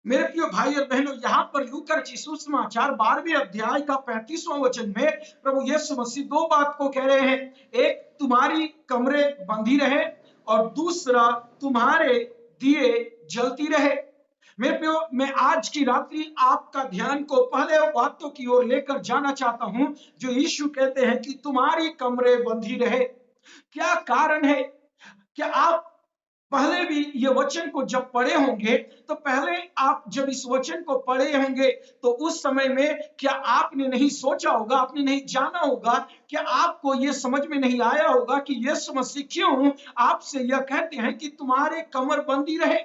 मेरे प्रिय भाई और बहनों, यहाँ पर लूका रचित सुसमाचार 12वें अध्याय का 35वां वचन में प्रभु यीशु मसीह दो बात को कह रहे हैं। एक, तुम्हारी कमरे बंधी रहे, और दूसरा, तुम्हारे दिए जलती रहे। मेरे प्रियो, मैं आज की रात्रि आपका ध्यान को पहले बातों की ओर लेकर जाना चाहता हूं जो यीशु कहते हैं कि तुम्हारी कमरे बंधी रहे। क्या कारण है? क्या आप पहले भी ये वचन को जब पढ़े होंगे, तो पहले आप जब इस वचन को पढ़े होंगे तो उस समय में क्या आपने नहीं सोचा होगा, आपने नहीं जाना होगा, क्या आपको ये समझ में नहीं आया होगा कि यीशु मसीह क्यों आपसे यह कहते हैं कि तुम्हारे कमर बंधी रहे?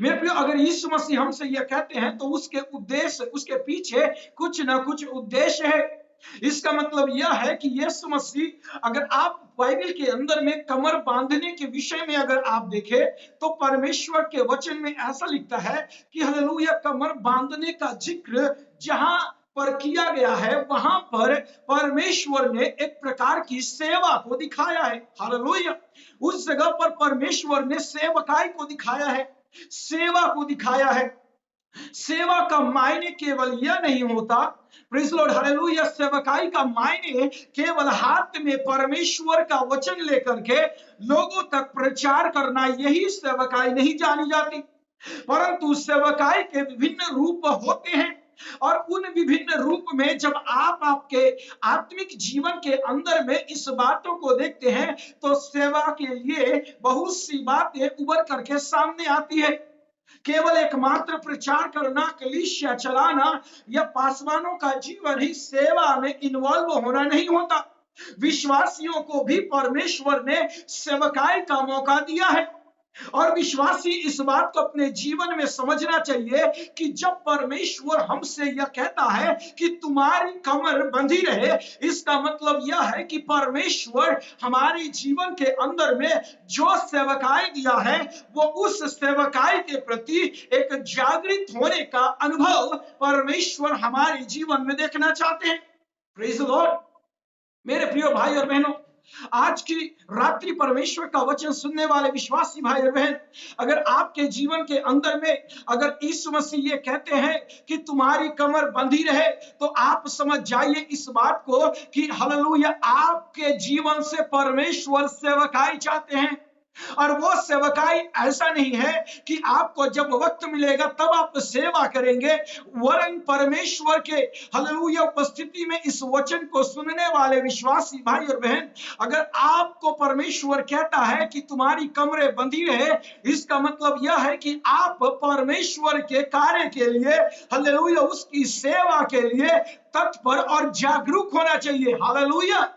मेरे प्रियो, अगर यीशु मसीह हमसे यह कहते हैं तो उसके उद्देश्य, उसके पीछे कुछ ना कुछ उद्देश्य है। इसका मतलब यह है कि यीशु मसीह, अगर आप बाइबल के अंदर में कमर बांधने के विषय में अगर आप देखें तो परमेश्वर के वचन में ऐसा लिखता है कि हालेलुया, कमर बांधने का जिक्र जहां पर किया गया है वहां पर परमेश्वर ने एक प्रकार की सेवा को दिखाया है। हालेलुया, उस जगह पर परमेश्वर ने सेवकाई को दिखाया है, सेवा को दिखाया है। सेवा का मायने केवल यह नहीं होता, प्रेज़ लॉर्ड, हालेलुया, सेवकाई का मायने केवल हाथ में परमेश्वर का वचन लेकर के लोगों तक प्रचार करना, यही सेवकाई नहीं जानी जाती। परंतु सेवकाई के विभिन्न रूप होते हैं, और उन विभिन्न रूप में जब आप आपके आत्मिक जीवन के अंदर में इस बातों को देखते हैं तो सेवा के लिए बहुत सी बातें उभर करके सामने आती है। केवल एकमात्र प्रचार करना, कलीसिया चलाना या पासवानों का जीवन ही सेवा में इन्वॉल्व होना नहीं होता। विश्वासियों को भी परमेश्वर ने सेवकाई का मौका दिया है, और विश्वासी इस बात को अपने जीवन में समझना चाहिए कि जब परमेश्वर हमसे यह कहता है कि तुम्हारी कमर बंधी रहे, इसका मतलब यह है कि परमेश्वर हमारे जीवन के अंदर में जो सेवकाई दिया है वो उस सेवकाई के प्रति एक जागृत होने का अनुभव परमेश्वर हमारे जीवन में देखना चाहते हैं। Praise the Lord. मेरे प्रिय भाई और बहनों, आज की रात्रि परमेश्वर का वचन सुनने वाले विश्वासी भाई और बहन, अगर आपके जीवन के अंदर में अगर यीशु मसीह ये कहते हैं कि तुम्हारी कमर बंधी रहे, तो आप समझ जाइए इस बात को कि हालेलुया, आपके जीवन से परमेश्वर सेवकाई चाहते हैं। और वो सेवकाई ऐसा नहीं है कि आपको जब वक्त मिलेगा तब आप सेवा करेंगे, वरन परमेश्वर के हालेलुया उपस्थिति में इस वचन को सुनने वाले विश्वासी भाई और बहन, अगर आपको परमेश्वर कहता है कि तुम्हारी कमरें बंधी रहे, इसका मतलब यह है कि आप परमेश्वर के कार्य के लिए, हालेलुया, उसकी सेवा के लिए तत्पर और जागरूक होना चाहिए। हालेलुया,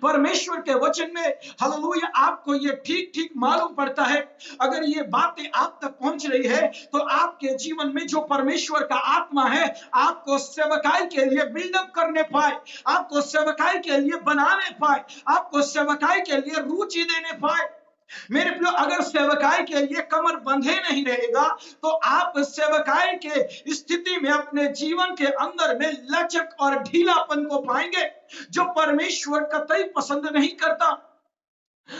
परमेश्वर के वचन में हालेलुया आपको ये ठीक ठीक मालूम पड़ता है। अगर ये बातें आप तक पहुंच रही है तो आपके जीवन में जो परमेश्वर का आत्मा है आपको सेवकाई के लिए बिल्डअप करने पाए, आपको सेवकाई के लिए बनाने पाए, आपको सेवकाई के लिए रुचि देने पाए। मेरे प्रियो, अगर सेवकाई के लिए कमर बंधे नहीं रहेगा तो आप सेवकाई के स्थिति में अपने जीवन के अंदर में लचक और ढीलापन को पाएंगे जो परमेश्वर कतई पसंद नहीं करता।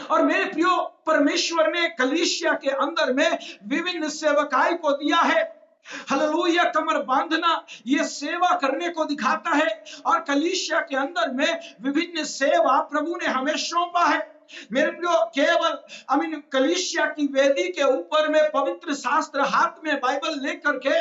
और मेरे प्रियो, परमेश्वर ने कलीसिया के अंदर में विभिन्न सेवकाई को दिया है। हालेलुया, कमर बांधना ये सेवा करने को दिखाता है, और कलीसिया के अंदर में विभिन्न सेवा प्रभु ने हमें सौंपा है। मेरे प्रियो, केवल कलीसिया की वेदी के ऊपर में पवित्र शास्त्र हाथ में बाइबल लेकर के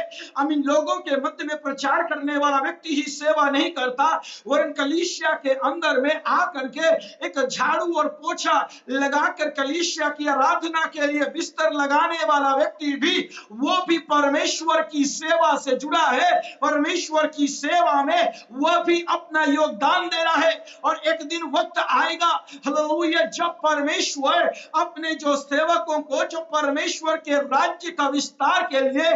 लोगों के मध्य में प्रचार करने वाला व्यक्ति ही सेवा नहीं करता, वरन कलीसिया के अंदर में आकर के एक झाड़ू और पोछा लगाकर कलीसिया की आराधना के लिए बिस्तर लगाने वाला व्यक्ति भी, वो भी परमेश्वर की सेवा से जुड़ा है, परमेश्वर की सेवा में वह भी अपना योगदान दे रहा है। और एक दिन वक्त आएगा हालेलुया, जब परमेश्वर अपने जो सेवकों को, जो परमेश्वर के राज्य का विस्तार के लिए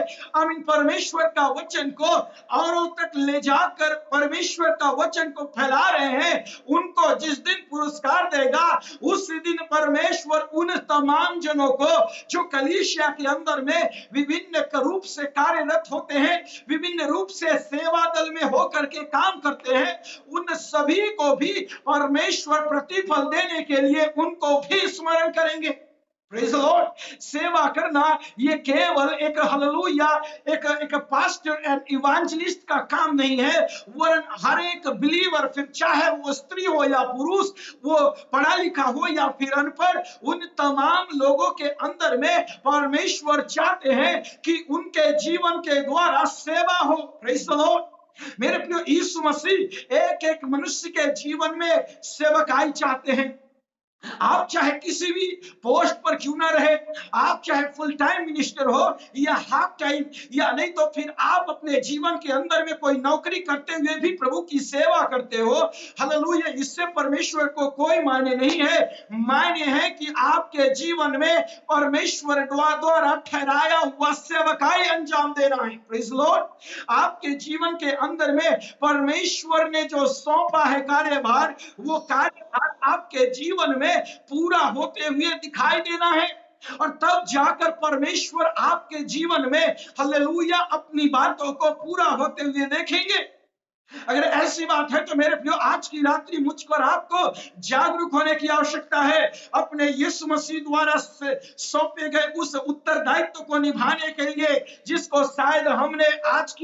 परमेश्वर का वचन को औरों तक ले जाकर परमेश्वर का वचन को फैला रहे हैं, उनको जिस दिन पुरस्कार देगा उस दिन परमेश्वर उन तमाम जनों को जो कलीसिया के अंदर में विभिन्न रूप से कार्यरत होते हैं, विभिन्न रूप से सेवा दल में होकर के काम करते हैं, उन सभी को भी परमेश्वर प्रतिफल देने के लिए उनको भी स्मरण करेंगे। Praise the Lord. सेवा करना ये केवल एक हालेलुया एक पास्टर एंड इवेंजलिस्ट का काम नहीं है, वरन हर एक बिलीवर, फिर चाहे वो स्त्री हो या पुरुष, वो पढ़ा लिखा हो या फिर अनपढ़, उन तमाम लोगों के अंदर में परमेश्वर चाहते हैं कि उनके जीवन के द्वारा सेवा हो। Praise the Lord. मेरे प्रिय, यीशु मसीह एक एक मनुष्य के जीवन में सेवकाई चाहते हैं। आप चाहे किसी भी पोस्ट पर क्यों ना रहे, आप चाहे फुल टाइम मिनिस्टर हो या हाफ टाइम, या नहीं तो फिर आप अपने जीवन के अंदर में कोई नौकरी करते हुए भी प्रभु की सेवा करते हो, हालेलुया, इससे परमेश्वर को कोई मायने नहीं है। मायने है कि आपके जीवन में परमेश्वर द्वारा ठहराया हुआ सेवकाई अंजाम देना है। Praise Lord. आपके जीवन के अंदर में परमेश्वर ने जो सौंपा है कार्यभार, वो कार्यभार आपके जीवन में पूरा होते हुए दिखाई देना है, और तब जाकर परमेश्वर आपके जीवन में हालेलुया अपनी बातों को पूरा होते हुए देखेंगे। अगर ऐसी बात है तो मेरे प्रियो, आज की रात्रि मुझको और आपको जागरूक होने की आवश्यकता है। अपने यीशु मसीह द्वारा सौंपे गए उस उत्तरदायित्व को निभाने के लिए, जिसको शायद हमने आज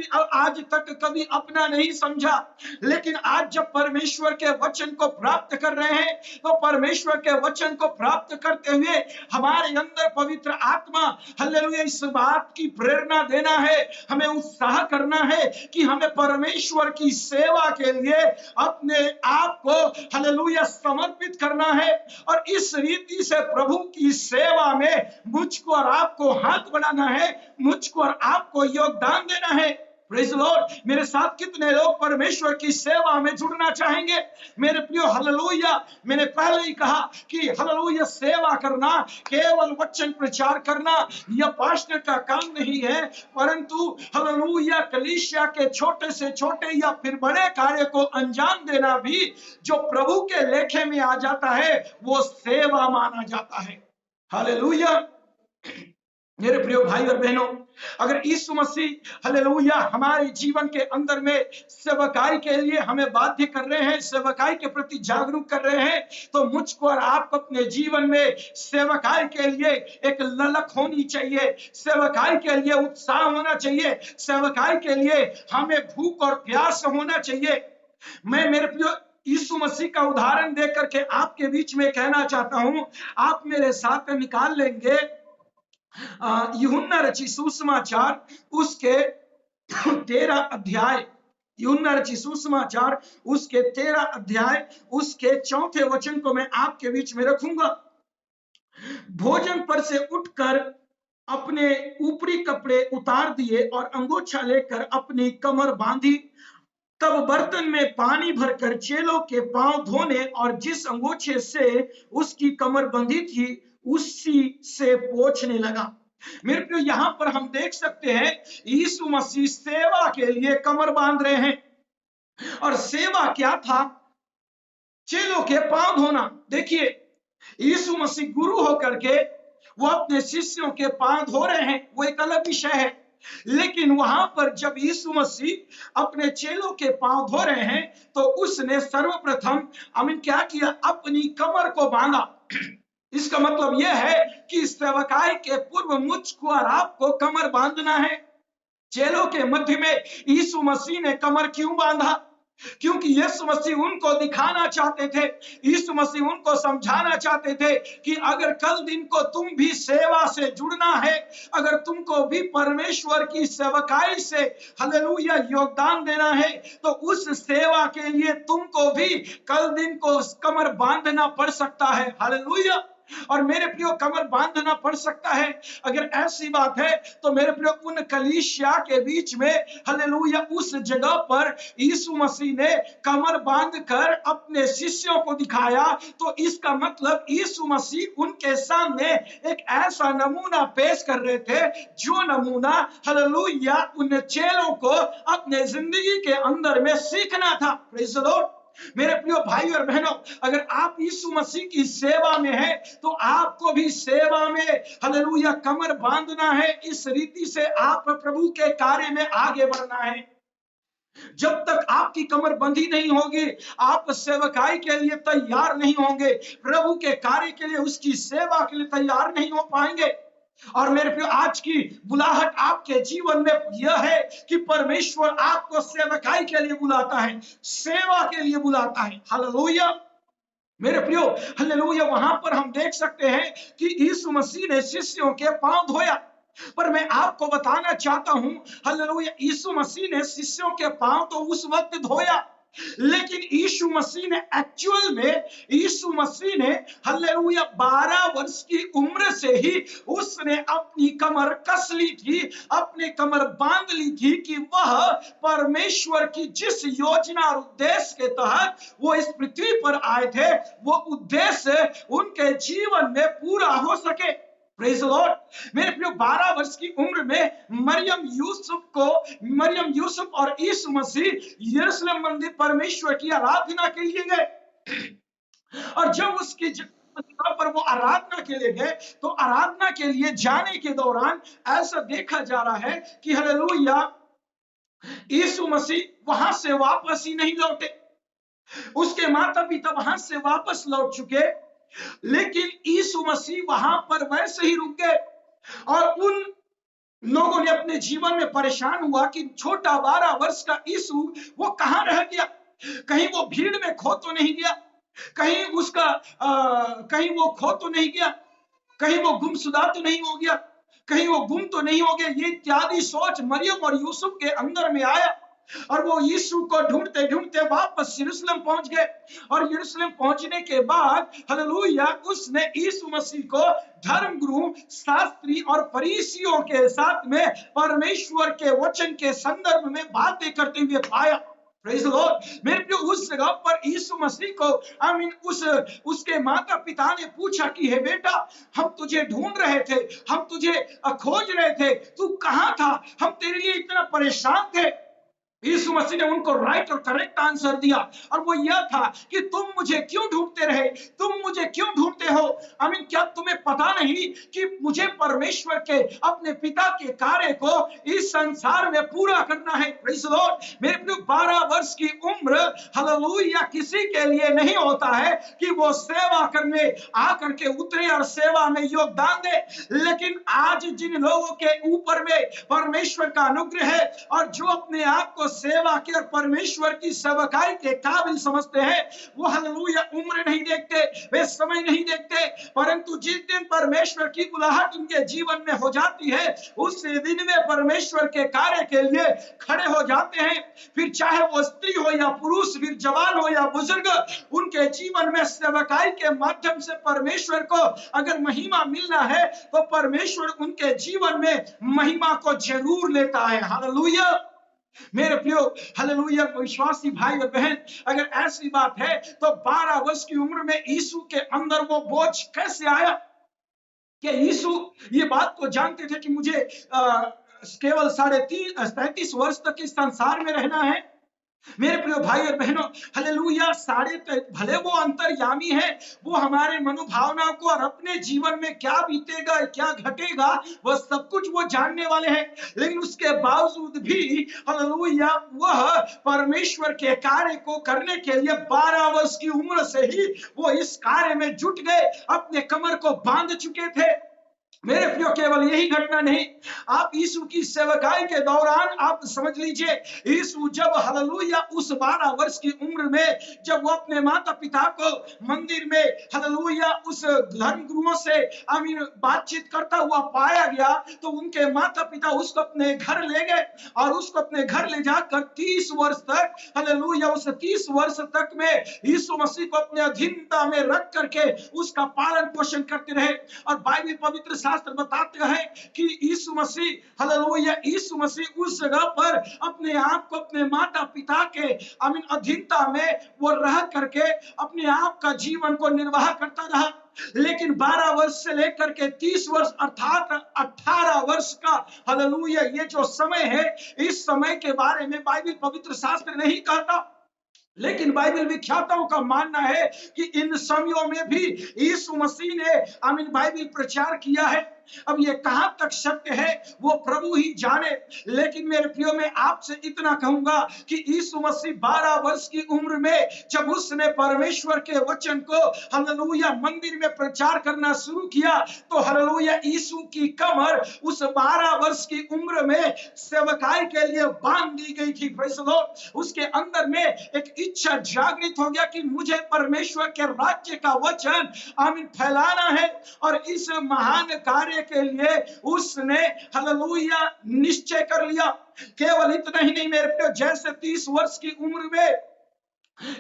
तक कभी अपना नहीं समझा, लेकिन आज जब परमेश्वर के वचन को प्राप्त कर रहे हैं, तो परमेश्वर के वचन को प्राप्त करते हुए हमारे अंदर पवित्र आत्मा हालेलुया इस बात की प्रेरणा देना है, हमें उत्साह करना है कि हमें परमेश्वर की सेवा के लिए अपने आप को हालेलुया समर्पित करना है, और इस रीति से प्रभु की सेवा में मुझको और आपको हाथ बढ़ाना है, मुझको और आपको योगदान देना है। Praise Lord. मेरे साथ कितने लोग परमेश्वर की सेवा में जुड़ना चाहेंगे? मेरे प्रियो हालेलुया, मैंने पहले ही कहा कि हालेलुया सेवा करना केवल वचन प्रचार करना यह पास्टर का काम नहीं है, परंतु हालेलुया कलीसिया के छोटे से छोटे या फिर बड़े कार्य को अंजाम देना भी जो प्रभु के लेखे में आ जाता है, वो सेवा माना जाता है। हालेलुया। मेरे प्रिय भाई और बहनों, अगर यीशु मसीह हालेलुया हमारे जीवन के अंदर में सेवकाई के लिए हमें बाध्य कर रहे हैं, सेवकाई के प्रति जागरूक कर रहे हैं, तो मुझको और आपको अपने जीवन में सेवकाई के लिए एक ललक होनी चाहिए, सेवकाई के लिए उत्साह होना चाहिए, सेवकाई के लिए हमें भूख और प्यास होना चाहिए। मैं मेरे प्रिय यीशु मसीह का उदाहरण देकर करके आपके बीच में कहना चाहता हूं, आप मेरे साथ निकाल लेंगे यूहन्ना रचित सुसमाचार उसके 13 अध्याय, यूहन्ना रचित सुसमाचार उसके 13 अध्याय उसके 4थे वचन को मैं आपके बीच में रखूंगा। भोजन पर से उठकर अपने ऊपरी कपड़े उतार दिए और अंगोछा लेकर अपनी कमर बांधी, तब बर्तन में पानी भरकर चेलों के पांव धोने और जिस अंगोछे से उसकी कमर बंधी थी उसी से पोंछने लगा। मेरे प्रिय, यहां पर हम देख सकते हैं यीशु मसीह सेवा के लिए कमर बांध रहे हैं, और सेवा क्या था? चेलों के पांव धोना। देखिए, यीशु मसीह गुरु होकर के वो अपने शिष्यों के पांव धो रहे हैं, वो एक अलग विषय है, लेकिन वहां पर जब यीशु मसीह अपने चेलों के पांव धो रहे हैं, तो उसने सर्वप्रथम क्या किया? अपनी कमर को बांधा। इसका मतलब यह है कि सेवकाई के पूर्व मुझको और आपको कमर बांधना है। चेलों के मध्य में यीशु मसीह ने कमर क्यों बांधा? क्योंकि यीशु मसीह उनको दिखाना चाहते थे, यीशु मसीह उनको समझाना चाहते थे कि अगर कल दिन को तुम भी सेवा से जुड़ना है, अगर तुमको भी परमेश्वर की सेवकाई से हालेलुया योगदान देना है, तो उस सेवा के लिए तुमको भी कल दिन को कमर बांधना पड़ सकता है। हालेलुया। और मेरे प्रियो, कमर बांधना पड़ सकता है। अगर ऐसी बात है तो मेरे प्रियो, उन कलीसिया के बीच में हालेलुया उस जगह पर यीशु मसीह ने कमर बांधकर अपने शिष्यों को दिखाया, तो इसका मतलब यीशु मसीह उनके सामने एक ऐसा नमूना पेश कर रहे थे, जो नमूना हालेलुया उन चेलों को अपने जिंदगी के अंदर में सीखना था। Praise the Lord. मेरे प्रिय भाई और बहनों, अगर आप यीशु मसीह की सेवा में हैं, तो आपको भी सेवा में हालेलुया कमर बांधना है। इस रीति से आप प्रभु के कार्य में आगे बढ़ना है। जब तक आपकी कमर बंधी नहीं होगी, आप सेवकाई के लिए तैयार नहीं होंगे, प्रभु के कार्य के लिए, उसकी सेवा के लिए तैयार नहीं हो पाएंगे। और मेरे प्रिय, आज की बुलाहट आपके जीवन में यह है कि परमेश्वर आपको सेवकाई के लिए बुलाता है, सेवा के लिए बुलाता है। हालेलुया मेरे प्रियो, हालेलुया। वहां पर हम देख सकते हैं कि यीशु मसीह ने शिष्यों के पांव धोया। पर मैं आपको बताना चाहता हूं, हालेलुया, यीशु मसीह ने शिष्यों के पांव तो उस वक्त धोया, लेकिन यीशु मसीह ने एक्चुअल में, यीशु मसीह ने हालेलुया 12 वर्ष की उम्र से ही उसने अपनी कमर कस ली थी, अपने कमर बांध ली थी कि वह परमेश्वर की जिस योजना और उद्देश्य के तहत वो इस पृथ्वी पर आए थे, वो उद्देश्य उनके जीवन में पूरा हो सके। Praise the Lord. मेरे प्रियो, 12 वर्ष की उम्र में मरियम यूसुफ और यीशु मसीह यरूशलेम मंदिर परमेश्वर की आराधना के लिए गए। और जब उसकी जगह पर वो आराधना के लिए गए, तो आराधना के लिए जाने के दौरान ऐसा देखा जा रहा है कि हालेलुया यीशु मसीह वहां से वापस ही नहीं लौटे। उसके माता पिता वहां से वापस लौट चुके, लेकिन यीशु मसीह वहां पर वैसे ही रुक गए। और उन लोगों ने अपने जीवन में परेशान हुआ कि छोटा 12 वर्ष का यीशु वो कहां रह गया, कहीं वो भीड़ में खो तो नहीं गया, कहीं कहीं वो खो तो नहीं गया, कहीं वो गुमशुदा तो नहीं हो गया, कहीं वो गुम तो नहीं हो गया। ये इत्यादि सोच मरियम और यूसुफ के अंदर में आया, और वो यीशु को ढूंढते ढूंढते वापस यरूशलेम पहुंच गए। और यरूशलेम पहुंचने के बाद हालेलुया उसने यीशु मसीह को धर्मगुरु, शास्त्री और फरीसियों के साथ में परमेश्वर के वचन के संदर्भ में बातें करते हुए पाया। Praise the Lord. मेरे प्रियो, उस जगह पर यीशु मसीह को उसके माता पिता ने पूछा कि हे बेटा, हम तुझे ढूंढ रहे थे, हम तुझे खोज रहे थे, तू कहां था, हम तेरे लिए इतना परेशान थे। यीशु मसीह ने उनको राइट और करेक्ट आंसर दिया, और वो यह था कि तुम मुझे क्यों ढूंढते रहे, तुम मुझे क्यों ढूंढते हो। क्या तुम्हें पता नहीं कि मुझे परमेश्वर के अपने पिता के कार्य को इस संसार में पूरा करना है। Praise the Lord. मेरे प्रिय, 12 वर्ष की उम्र हालेलुया किसी के लिए नहीं होता है कि वो सेवा करने आकर के उतरे और सेवा में योगदान दे। लेकिन आज जिन लोगों के ऊपर में परमेश्वर का अनुग्रह है, और जो अपने आप को सेवा की और परमेश्वर की सेवकाई के काबिल समझते हैं, वो हालेलुया उम्र नहीं देखते, वे समय नहीं देखते, परंतु जिस दिन परमेश्वर की बुलाहट उनके जीवन में हो जाती है, उस दिन में परमेश्वर के कार्य के लिए खड़े हो जाते हैं। फिर चाहे वो स्त्री हो या पुरुष, फिर जवान हो या बुजुर्ग, उनके जीवन में सेवकाई के माध्यम से परमेश्वर को अगर महिमा मिलना है, तो परमेश्वर उनके जीवन में महिमा को जरूर लेता है। हालेलुया मेरे प्रियो, हालेलुया विश्वासी भाई और बहन, अगर ऐसी बात है तो 12 वर्ष की उम्र में यीशु के अंदर वो बोझ कैसे आया? कि यीशु ये बात को जानते थे कि मुझे केवल 33 वर्ष तक इस संसार में रहना है। मेरे प्रिय भाई और बहनों, हालेलुया भले वो अंतर्यामी है, वो हमारे मनोभावना को और अपने जीवन में क्या बीतेगा, क्या घटेगा, वह सब कुछ वो जानने वाले हैं। लेकिन उसके बावजूद भी हालेलुया वह परमेश्वर के कार्य को करने के लिए 12 वर्ष की उम्र से ही वो इस कार्य में जुट गए, अपने कमर को बांध चुके थे। मेरे प्रियो, केवल यही घटना नहीं, आप यीशु की सेवकाई के दौरान आप समझ लीजिए, यीशु जब हालेलुया उस 12 वर्ष की उम्र में जब वो अपने माता पिता को मंदिर में हालेलुया उस धर्म गुरुओं से बातचीत करता हुआ पाया गया, तो उनके माता पिता उसको अपने घर ले गए, और उसको अपने घर ले जाकर 30 वर्ष तक हालेलुया उस 30 वर्ष तक में यीशु मसीह को अपने अधीनता में रख करके उसका पालन पोषण करते रहे। और बाइबल पवित्र शास्त्र बताते हैं कि यीशु मसीह हालेलुया यीशु मसीह उस जगह पर अपने आप को अपने माता पिता के अधीनता में वो रह करके अपने आप का जीवन को निर्वाह करता रहा। लेकिन 12 वर्ष से लेकर के 30 वर्ष अर्थात 18 वर्ष का हालेलुया ये जो समय है, इस समय के बारे में बाइबल पवित्र शास्त्र नहीं कहता, लेकिन बाइबल व्याख्याताओं का मानना है कि इन समयों में भी यीशु मसीह ने बाइबल प्रचार किया है। अब ये कहां तक सत्य है वो प्रभु ही जाने। लेकिन मेरे प्रियो, मैं आपसे इतना कहूंगा कि यीशु मसीह 12 वर्ष की उम्र में जब उसने परमेश्वर के वचन को हालेलुया मंदिर में प्रचार करना शुरू किया, तो हालेलुया यीशु की कमर उस 12 वर्ष की उम्र में सेवकाई के लिए बांध दी गई थी। Praise the Lord. उसके अंदर में एक इच्छा जागृत हो गया कि मुझे परमेश्वर के राज्य का वचन आमीन फैलाना है। और इस महान कार्य के लिए उसने हालेलुया निश्चय कर लिया। केवल इतना ही नहीं मेरे प्रिय, जैसे 30 वर्ष की उम्र में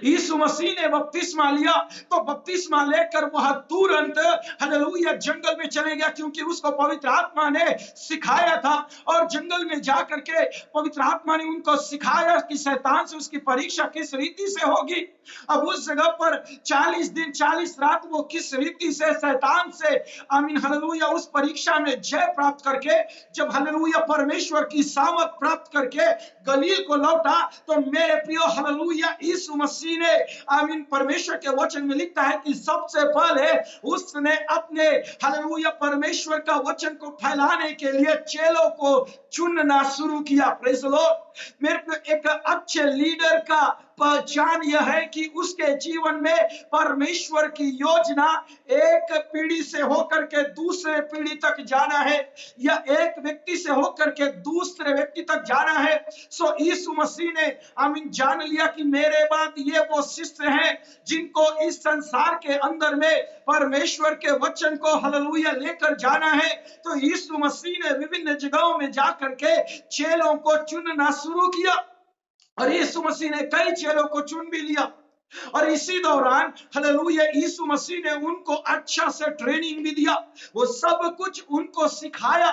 यीशु मसीह ने बपतिस्मा लिया, तो बपतिस्मा लेकर वह तुरंत हालेलुया जंगल में चले गया, क्योंकि उसको पवित्र आत्मा ने सिखाया था। और जंगल में जाकर के पवित्र आत्मा ने उनको सिखाया कि शैतान से उसकी परीक्षा किस रीति से होगी। अब उस जगह पर 40 दिन 40 रात वो किस रीति से शैतान से आमीन हालेलुया उस परीक्षा में जय प्राप्त करके जब हालेलुया परमेश्वर की सामर्थ प्राप्त करके गलील को लौटा, तो मेरे प्रियो हालेलुया यीशु मसीह ने आमीन परमेश्वर के वचन में लिखता है कि सबसे पहले उसने अपने हालेलुया परमेश्वर का वचन को फैलाने के लिए चेलों को चुनना शुरू किया। Praise the Lord. मेरे को एक अच्छे लीडर का पहचान यह है कि उसके जीवन में परमेश्वर की योजना एक पीढ़ी से होकर के दूसरे पीढ़ी तक जाना है, या एक व्यक्ति से होकर के दूसरे व्यक्ति तक जाना है। सो यीशु मसीह ने आमीन जान लिया कि मेरे बाद ये वो शिष्य हैं जिनको इस संसार के अंदर में परमेश्वर के वचन को हालेलुया लेकर जाना है। तो यीशु मसीह ने विभिन्न जगहों में जाकर के चेलों को चुनना शुरू किया, और यीशु मसीह ने कई चेलों को चुन भी लिया। और इसी दौरान हालेलुया यीशु मसीह ने उनको अच्छा से ट्रेनिंग भी दिया, वो सब कुछ उनको सिखाया।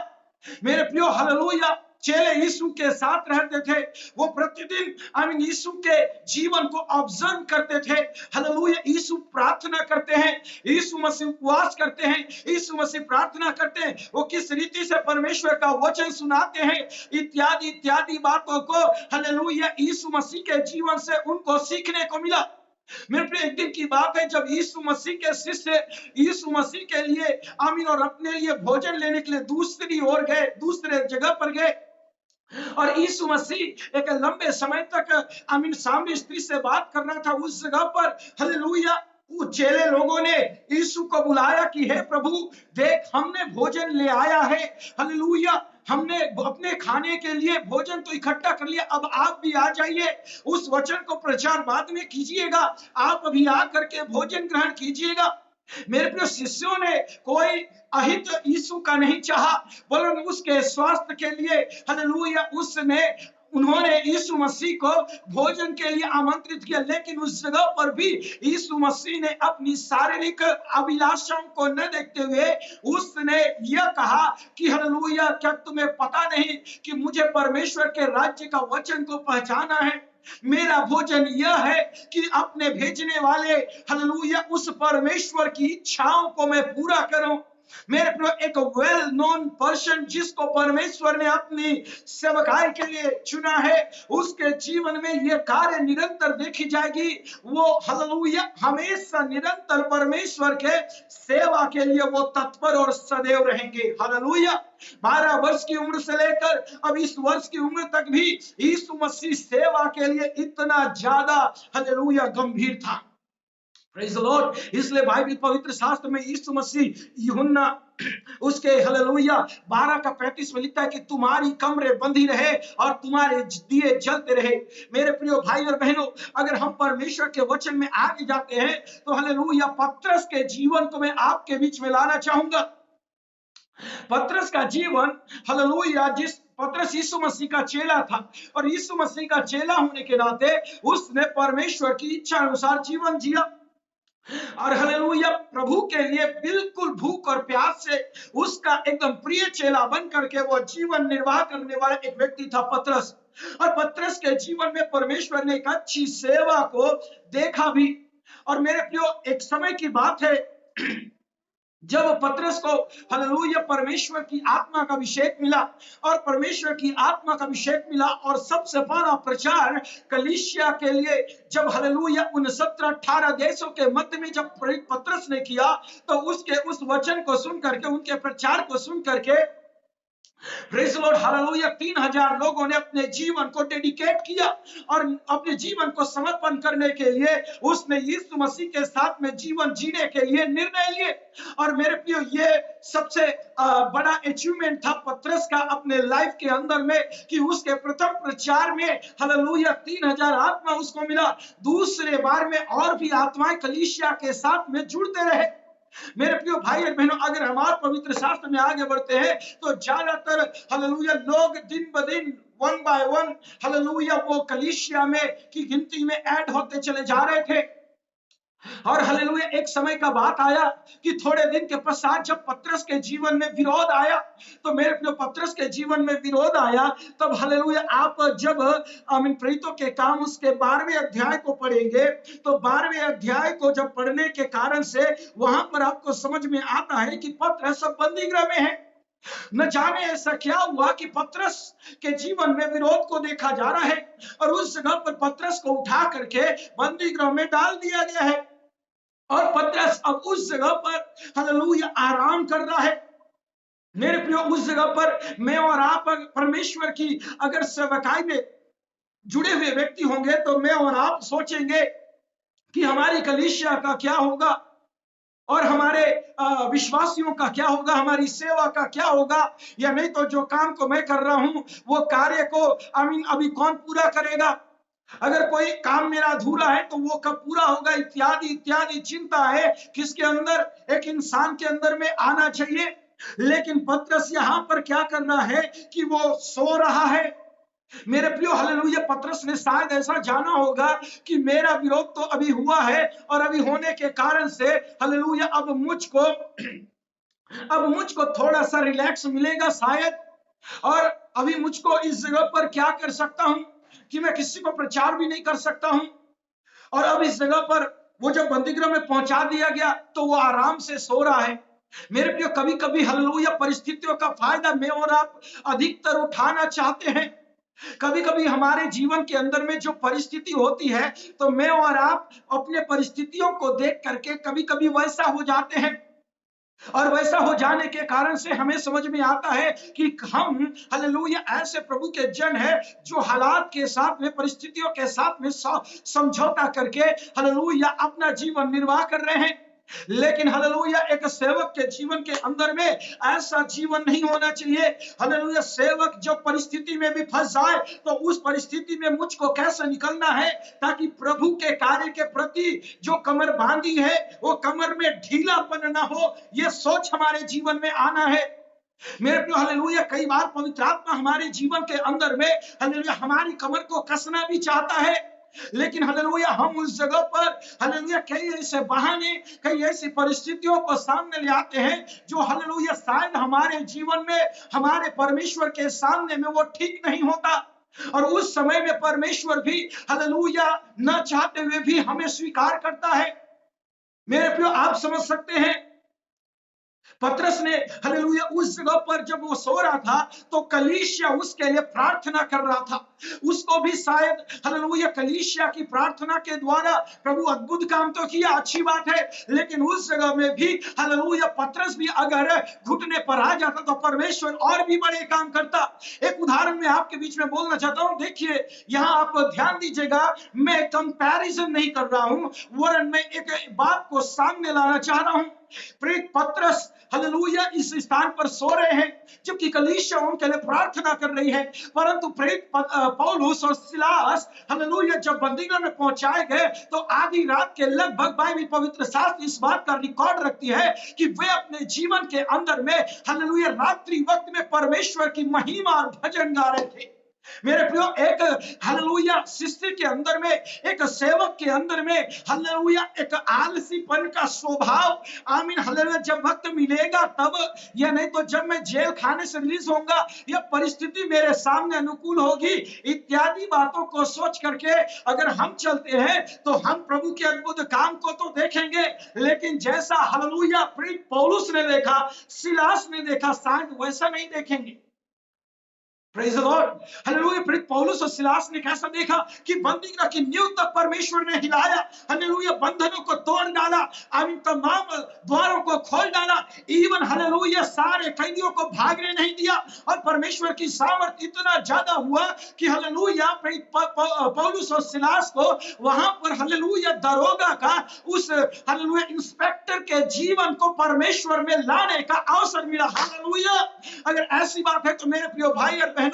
मेरे प्रियो हालेलुया चेले यीशु के साथ रहते थे, वो प्रतिदिन आमीन यीशु के जीवन को ऑब्जर्व करते थे। हालेलुया यीशु प्रार्थना करते हैं, यीशु मसीह उपवास करते हैं, यीशु मसीह प्रार्थना करते हैं, वो किस रीति से परमेश्वर का वचन सुनाते हैं, इत्यादि इत्यादि बातों को हालेलुया यीशु मसीह के जीवन से उनको सीखने को मिला। मेरे प्रिय, एक दिन की बात है जब यीशु मसीह के शिष्य यीशु मसीह के लिए आमीन और अपने लिए भोजन लेने के लिए दूसरी ओर गए, दूसरे जगह पर गए। और यीशु मसीह एक लंबे समय तक आमीन सामने स्त्री से बात कर रहा था। उस जगह पर हालेलुया वो चेले लोगों ने यीशु को बुलाया कि हे प्रभु देख, हमने भोजन ले आया है, हालेलुया हमने अपने खाने के लिए भोजन तो इकट्ठा कर लिया, अब आप भी आ जाइए, उस वचन को प्रचार बाद में कीजिएगा, आप अभी आकर के भोजन ग्रहण कीजिएगा। मेरे प्रिय शिष्यों ने कोई अहित यीशु का नहीं चाहा, वरन उसके स्वास्थ्य के लिए हालेलुया उन्होंने यीशु मसीह को भोजन के लिए आमंत्रित किया। लेकिन उस जगह पर भी यीशु मसीह ने अपनी शारीरिक अभिलाषाओं को न देखते हुए उसने यह कहा कि हालेलुया क्या तुम्हें पता नहीं कि मुझे परमेश्वर के राज्य का वचन को पहचाना है। मेरा भोजन यह है कि अपने भेजने वाले हालेलुया उस परमेश्वर की इच्छाओं को मैं पूरा करूं। मेरे प्रिय, एक वेल नोन पर्सन जिसको परमेश्वर ने अपनी सेवकाई के लिए चुना है, उसके जीवन में यह कार्य निरंतर देखी जाएगी। वो हालेलुया हमेशा निरंतर परमेश्वर के सेवा के लिए वो तत्पर और सदैव रहेंगे। हालेलुया 12 वर्ष की उम्र से लेकर अब इस वर्ष की उम्र तक भी यीशु मसीह सेवा के लिए इतना ज्यादा हालेलुया गंभीर था। Praise the Lord. इसलिए बाइबल पवित्र शास्त्र में यीशु मसीह यूहन्ना उसके हालेलुया 12 का 35 में लिखता है कि तुम्हारी कमरे बंधी रहे और तुम्हारे दिए जलते रहे। मेरे प्रिय भाई और बहनों, अगर हम परमेश्वर के वचन में आगे जाते हैं तो हालेलुया पतरस के जीवन को मैं आपके बीच में लाना चाहूंगा। पतरस का जीवन हालेलुया पतरस यीशु मसीह का चेला था, और यीशु मसीह का चेला होने के नाते उसने परमेश्वर की इच्छा अनुसार जीवन जिया, और हालेलुया प्रभु के लिए बिल्कुल भूख और प्यास से उसका एकदम प्रिय चेला बन करके वो जीवन निर्वाह करने वाला एक व्यक्ति था पतरस। और पतरस के जीवन में परमेश्वर ने एक अच्छी सेवा को देखा भी। और मेरे प्रियो, एक समय की बात है जब पतरस को हालेलुया परमेश्वर की आत्मा का अभिषेक मिला, और परमेश्वर की आत्मा का अभिषेक मिला, और सबसे बड़ा प्रचार कलीसिया के लिए जब हालेलुया उन 17-18 देशों के मध्य में जब पतरस ने किया, तो उसके उस वचन को सुन करके, उनके प्रचार को सुन करके प्रेज़ द लॉर्ड हालेलुया 3000 लोगों ने अपने जीवन को डेडिकेट किया, और अपने जीवन को समर्पण करने के लिए उसने यीशु मसीह के साथ में जीवन जीने के लिए निर्णय लिए। और मेरे प्रियो, ये सबसे बड़ा अचीवमेंट था पतरस का अपने लाइफ के अंदर में, कि उसके प्रथम प्रचार में हालेलुया 3000 आत्मा उसको मिला। दूसरे बार में और भी आत्माएं कलीसिया के साथ में जुड़ते रहे। मेरे प्रिय भाई और बहनों, अगर हमारे पवित्र शास्त्र में आगे बढ़ते हैं तो ज्यादातर हालेलुया लोग दिन ब दिन, वन बाय वन हालेलुया वो कलीसिया में की गिनती में ऐड होते चले जा रहे थे। और हालेलुया एक समय का बात आया कि थोड़े दिन के पश्चात जब पतरस के जीवन में विरोध आया, तो मेरे प्रिय पतरस के जीवन में विरोध आया, तब हालेलुया आप जब प्रेरितों के काम उसके 12वें अध्याय को पढ़ेंगे, तो 12वें अध्याय को जब पढ़ने के कारण से वहां पर आपको समझ में आता है कि पतरस अब बंदी गृह में है। न जाने ऐसा क्या हुआ कि पतरस के जीवन में विरोध को देखा जा रहा है, और उस जगह पर पतरस को उठा करके बंदी गृह में डाल दिया गया है, और पतरस अब उस जगह पर हालेलुया आराम कर रहा है। मेरे प्रियो, उस जगह पर मैं और आप परमेश्वर की अगर सेवकाई में जुड़े हुए व्यक्ति होंगे, तो मैं और आप सोचेंगे कि हमारी कलीसिया का क्या होगा, और हमारे विश्वासियों का क्या होगा, हमारी सेवा का क्या होगा, या नहीं तो जो काम को मैं कर रहा हूं वो कार्य को अभी कौन पूरा करेगा, अगर कोई काम मेरा अधूरा है तो वो कब पूरा होगा, इत्यादि इत्यादि चिंता है किसके अंदर, एक इंसान के अंदर में आना चाहिए। लेकिन पतरस यहां पर क्या कर रहा है कि वो सो रहा है। मेरे प्रियो हालेलुया, पतरस ने शायद ऐसा जाना होगा कि मेरा विरोध तो अभी हुआ है, और अभी होने के कारण से हालेलुया अब मुझको थोड़ा सा रिलैक्स मिलेगा शायद, और अभी मुझको इस जगह पर क्या कर सकता हूं कि मैं किसी को प्रचार भी नहीं कर सकता हूं। और अब इस जगह पर वो जब बंदीगृह में पहुंचा दिया गया तो वो आराम से सो रहा है। मेरे प्रियो, कभी कभी हालेलुया परिस्थितियों का फायदा मैं और आप अधिकतर उठाना चाहते हैं। कभी कभी हमारे जीवन के अंदर में जो परिस्थिति होती है, तो मैं और आप अपने परिस्थितियों को देख करके कभी कभी वैसा हो जाते हैं, और वैसा हो जाने के कारण से हमें समझ में आता है कि हम हालेलुया ऐसे प्रभु के जन हैं जो हालात के साथ में, परिस्थितियों के साथ में समझौता करके हालेलुया अपना जीवन निर्वाह कर रहे हैं। लेकिन हालेलुया एक सेवक के जीवन के अंदर में ऐसा जीवन नहीं होना चाहिए। हालेलुया, सेवक जब परिस्थिति में भी फंस जाए तो उस परिस्थिति में मुझको कैसे निकलना है, ताकि प्रभु के कार्य के प्रति जो कमर बांधी है वो कमर में ढीलापन ना हो, ये सोच हमारे जीवन में आना है। मेरे प्रिय हालेलुया, कई बार पवित्र आत्मा हमारे जीवन के अंदर में हालेलुया हमारी कमर को कसना भी चाहता है, लेकिन हालेलुया हम उस जगह पर हालेलुया कई ऐसे बहाने, कई ऐसी परिस्थितियों को सामने ले आते हैं जो हालेलुया शायद हमारे जीवन में, हमारे परमेश्वर के सामने में वो ठीक नहीं होता, और उस समय में परमेश्वर भी हालेलुया न चाहते हुए भी हमें स्वीकार करता है। मेरे प्रिय, आप समझ सकते हैं पतरस ने हालेलुया उस जगह पर जब वो सो रहा था तो कलीसिया उसके लिए प्रार्थना कर रहा था। उसको भी शायद हालेलुया कलीसिया की प्रार्थना के द्वारा प्रभु अद्भुत काम तो किया, अच्छी बात है, लेकिन उस जगह में भी हालेलुया पतरस भी अगर घुटने पर आ जाता तो परमेश्वर और भी बड़े काम करता। एक उदाहरण मैं आपके बीच में बोलना चाहता हूं, देखिए यहां आप ध्यान दीजिएगा, मैं कंपैरिजन नहीं कर रहा हूं, वरन मैं एक बात को सामने लाना चाह रहा हूं। प्रेरित पतरस हालेलुया इस स्थान पर सो रहे हैं जबकि कलीसिया उनके लिए प्रार्थना कर रही है, परंतु प्रेरित पौलुस और सिलास हालेलुया जब बंदीगृह में पहुंचाए गए तो आधी रात के लगभग बाइबल पवित्र शास्त्र इस बात का रिकॉर्ड रखती है कि वे अपने जीवन के अंदर में हालेलुया रात्रि वक्त में परमेश्वर की महिमा और भजन गा रहे थे। मेरे प्रियो, एक हालेलुया शिष्य के अंदर में, एक सेवक के अंदर में हालेलुया एक आलसीपन का स्वभाव, आमीन हालेलुया, जब वक्त मिलेगा तब, या नहीं तो जब मैं जेल खाने से रिलीज होऊंगा, या परिस्थिति मेरे सामने अनुकूल होगी, इत्यादि बातों को सोच करके अगर हम चलते हैं तो हम प्रभु के अद्भुत काम को तो देखेंगे, लेकिन जैसा हालेलुया प्रेरित पौलुस ने देखा, सिलास ने देखा, शायद वैसा नहीं देखेंगे। Praise the Lord, hallelujah. प्रेरित पौलुस और सिलास ने कैसा देखा कि बंदी गृह की नींव तक परमेश्वर ने हिलाया, हालेलुया, बंधनों को तोड़ डाला, आमीन, तमाम द्वारों को खोल डाला, इवन हालेलुया सारे कैदियों को भागने नहीं दिया, और परमेश्वर की सामर्थ इतना ज्यादा हुआ कि हालेलुया प्रेरित पौलुस और सिलास को वहां पर हालेलुया दरोगा का, उस हालेलुया इंस्पेक्टर के जीवन को परमेश्वर में लाने का अवसर मिला। हालेलुया। अगर ऐसी बात है तो मेरे प्रिय भाई और बहनों,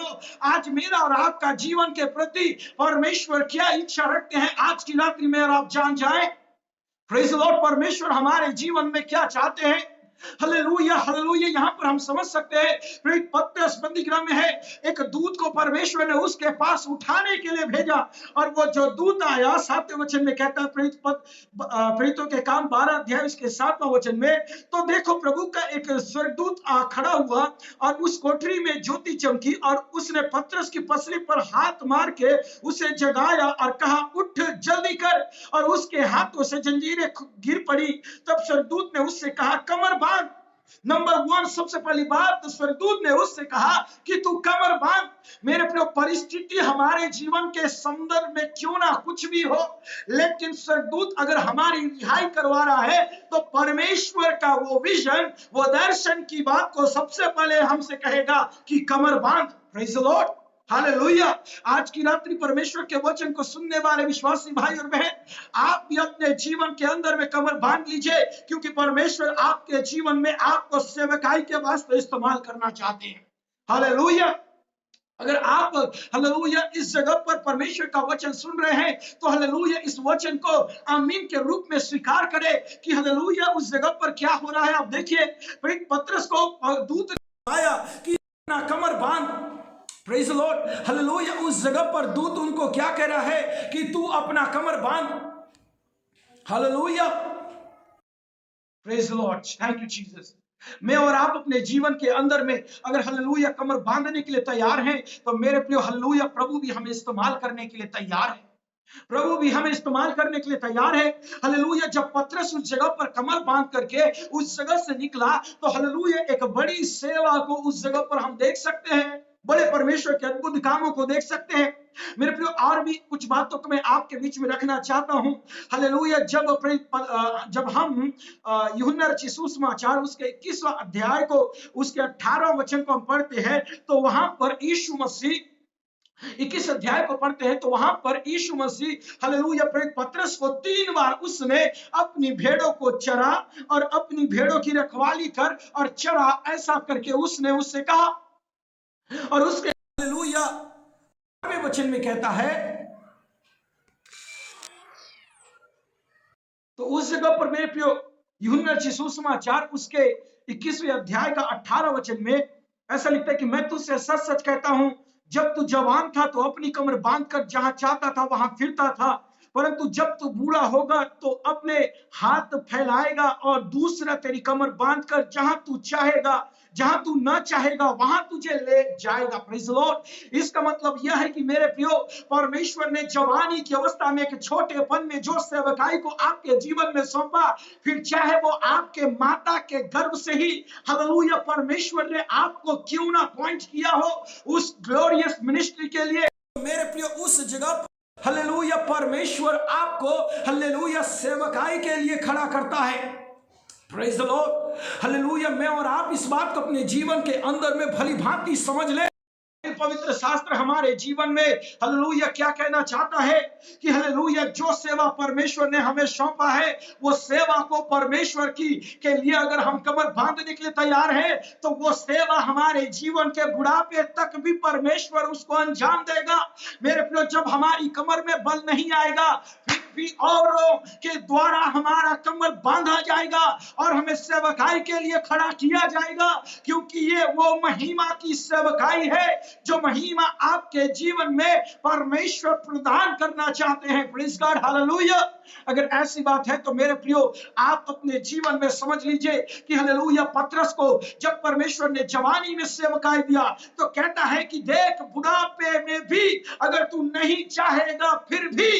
आज मेरा और आपका जीवन के प्रति परमेश्वर क्या इच्छा रखते हैं, आज की रात्रि में और आप जान जाएं। प्रेज़ द लॉर्ड, परमेश्वर हमारे जीवन में क्या चाहते हैं। Hallelujah, hallelujah. यहाँ पर हम समझ सकते हैं, प्रेरित पतरस बंदीगृह में है, एक दूत को परमेश्वर ने उसके पास उठाने के लिए भेजा, और वो जो दूत आया, 7वें वचन में कहता है, प्रेरितों के काम 12 अध्याय उसके 7वां वचन में, तो देखो प्रभु का एक स्वर्गदूत खड़ा हुआ, और उस कोठरी में ज्योति चमकी, और उसने पतरस की पसली पर हाथ मार के उसे जगाया और कहा, उठ जल्दी कर, और उसके हाथों से जंजीरें गिर पड़ी। तब स्वर्गदूत ने उससे कहा, कमर बांध। नंबर 1, सबसे पहली बात, तो स्वर्गदूत ने उससे कहा कि तू कमर बांध। मेरे प्रिय, परिस्थिति हमारे जीवन के संदर्भ में क्यों ना कुछ भी हो, लेकिन स्वर्गदूत अगर हमारी रिहाई करवा रहा है तो परमेश्वर का वो विजन, वो दर्शन की बात को सबसे पहले हमसे कहेगा कि कमर बांध। Praise the Lord, hallelujah. आज की रात्रि परमेश्वर के वचन को सुनने वाले विश्वासी भाई और बहन, आप भी अपने जीवन के अंदर में कमर बांध लीजिए, क्योंकि परमेश्वर आपके जीवन में आपको सेवकाई के वास्ते इस्तेमाल करना चाहते हैं। हालेलुया। अगर आप हालेलुया इस जगह पर परमेश्वर का वचन सुन रहे हैं, तो हालेलुया इस वचन को आमीन के रूप में स्वीकार करें कि हालेलुया उस जगह पर क्या हो रहा है। आप देखिए, प्रेरित पतरस को दूत ने आया कि अपना कमर बांध। Praise the Lord, hallelujah. उस जगह पर दूत उनको क्या कह रहा है कि तू अपना कमर बांध। Hallelujah, praise the Lord, thank you Jesus. मैं और आप अपने जीवन के अंदर में अगर हालेलुया कमर बांधने के लिए तैयार हैं, तो मेरे प्रिय हालेलुया प्रभु भी हमें इस्तेमाल करने के लिए तैयार है। प्रभु भी हमें इस्तेमाल करने के लिए तैयार है। हालेलुया। जब पतरस उस जगह पर कमर बांध करके उस जगह से निकला, तो हालेलुया एक बड़ी सेवा को उस जगह पर हम देख सकते हैं, बड़े परमेश्वर के अद्भुत कामों को देख सकते हैं। मेरे प्रियो, और भी कुछ बातों को मैं आपके बीच में रखना चाहता हूं। हालेलुया। जब हम यूहन्ना रचित सुसमाचार उसके 21वां अध्याय को, उसके 18वां वचन को हम पढ़ते हैं, तो वहां पर यीशु मसीह, 21 अध्याय को पढ़ते हैं, तो वहां पर यीशु मसीह हालेलुया प्रेरित पतरस को 3 बार उसने अपनी भेड़ों को चरा, और अपनी भेड़ों की रखवाली कर और चरा, ऐसा करके उसने उससे कहा। और उसके हालेलुया वचन में कहता है, तो उस जगह पर मेरे प्रियो यूहन्ना रचित सुसमाचार उसके 21वें अध्याय का 18 वचन में ऐसा लिखता है कि मैं तुझसे सच सच कहता हूं, जब तू जवान था तो अपनी कमर बांधकर जहां चाहता था वहां फिरता था, परंतु जब तू बूढ़ा होगा तो अपने हाथ फैलाएगा और दूसरा तेरी कमर बांधकर जहां तू चाहेगा, जहां तू ना चाहेगा वहां तुझे ले जाएगा। Praise the Lord. इसका मतलब यह है कि मेरे प्रियो, परमेश्वर ने जवानी की अवस्था में, एक छोटेपन में जो सेवकाई को आपके जीवन में सौंपा, फिर चाहे वो आपके माता के गर्भ से ही हालेलुया परमेश्वर ने आपको क्यों ना पॉइंट किया हो उस ग्लोरियस मिनिस्ट्री के लिए, मेरे प्रियो उस जगह हालेलुया परमेश्वर आपको हालेलुया सेवकाई के लिए खड़ा करता है। Praise the Lord, hallelujah. मैं और आप इस बात को अपने जीवन के अंदर में भली भांति समझ ले। पवित्र शास्त्र हमारे जीवन में हालेलुया क्या कहना चाहता है कि हालेलुया जो सेवा परमेश्वर ने हमें सौंपा है, वो सेवा को परमेश्वर की के लिए अगर हम कमर बांधने के लिए तैयार हैं, तो वो सेवा हमारे जीवन के बुढ़ापे तक भी परमेश्वर उसको अंजाम देगा। मेरे प्रियो, जब हमारी कमर में बल नहीं आएगा, भी औरों के द्वारा हमारा कमर बांधा जाएगा और हमें सेवकाई के लिए खड़ा किया जाएगा, क्योंकि ये वो महिमा की सेवकाई है जो महिमा आपके जीवन में परमेश्वर प्रदान करना चाहते हैं। Praise God, hallelujah. अगर ऐसी बात है तो मेरे प्रियो, आप अपने जीवन में समझ लीजिए कि हालेलुया, पतरस को जब परमेश्वर ने जवानी में सेवकाई दिया तो कहता है कि देख, बुढ़ापे में भी अगर तू नहीं चाहेगा फिर भी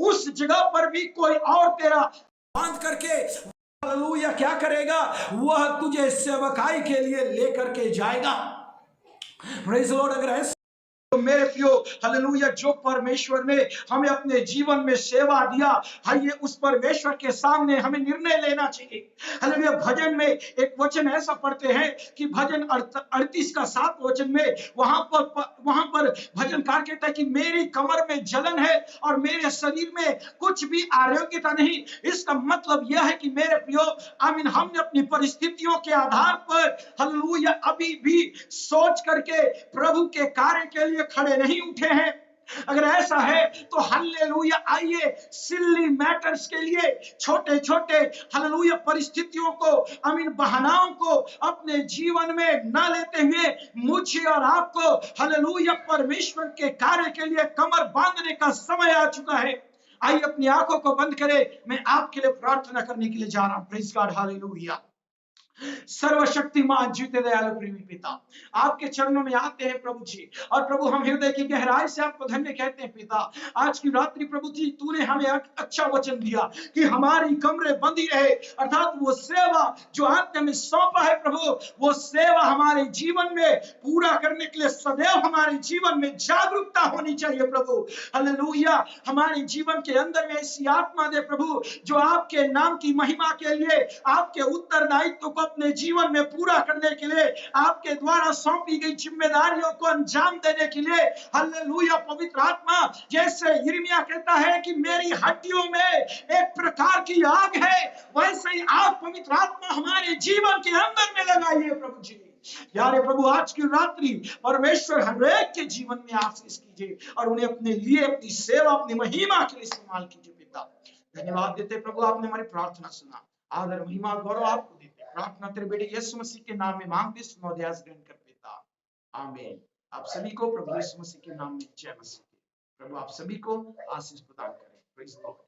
उस जगह पर भी कोई और तेरा बांध करके हालेलुया क्या करेगा, वह तुझे सेवकाई के लिए लेकर के जाएगा। Praise the Lord. अगर ऐसा तो मेरे प्रियो हालेलुया, जो परमेश्वर ने हमें अपने जीवन में सेवा दिया, आइए उस परमेश्वर के सामने हमें निर्णय लेना चाहिए। हालेलुया, भजन में एक वचन ऐसा पढ़ते हैं कि भजन 38 का 7 वचन में वहां पर भजनकार कहता है कि मेरी कमर में जलन है और मेरे शरीर में कुछ भी आरोग्यता नहीं। इसका मतलब यह है कि मेरे प्रियो आमीन, हमने अपनी परिस्थितियों के आधार पर हालेलुया अभी भी सोच करके प्रभु के कार्य के लिए खड़े नहीं उठे हैं। अगर ऐसा है तो हालेलुया, आइए सिली मैटर्स के लिए छोटे छोटे हालेलुया परिस्थितियों को आमीन बहानाओं को अपने जीवन में न लेते हुए मुझे और आपको हालेलुया परमेश्वर के कार्य के लिए कमर बांधने का समय आ चुका है। आइए अपनी आंखों को बंद करें, मैं आपके लिए प्रार्थना करने के लिए जा रहा हूं। Praise God, hallelujah. सर्वशक्तिमान जीते दयालु प्रेमी पिता, आपके चरणों में आते हैं प्रभु जी, और प्रभु हम हृदय की गहराई से आपको धन्य कहते हैं पिता। आज की रात्रि प्रभु जी तूने हमें अच्छा वचन दिया कि हमारी कमरें बंधी रहे, अर्थात वो सेवा जो आपने हमें सौंपा है प्रभु, वो सेवा हमारे जीवन में पूरा करने के लिए सदैव हमारे जीवन में जागरूकता होनी चाहिए प्रभु। हालेलुया, हमारे जीवन के अंदर में ऐसी आत्मा दे प्रभु जो आपके नाम की महिमा के लिए आपके उत्तरदायित्व को अपने जीवन में पूरा करने के लिए, आपके द्वारा सौंपी गई जिम्मेदारियों को अंजाम देने के लिए हालेलुया पवित्र आत्मा, जैसे यिर्मयाह कहता है कि मेरी हड्डियों में एक प्रकार की आग है, वैसे ही आग पवित्र आत्मा हमारे जीवन के अंदर में लगाइए प्रभु जी। यारे प्रभु आज की रात्रि परमेश्वर हर एक के जीवन में आशीष कीजिए और उन्हें अपने लिए अपनी सेवा अपनी महिमा के लिए इस्तेमाल कीजिए पिता। धन्यवाद देते प्रभु, आपने हमारी प्रार्थना सुना, आदर महिमा गौरव आपको देते। प्रार्थना तेरे बेटे यीशु मसीह के नाम में मांगते, सुनो, दयास ग्रहण कर पिता, आमीन। आप सभी को प्रभु यीशु मसीह के नाम में जय मसीह। प्रभु आप सभी को आशीष प्रदान करें। Praise the Lord.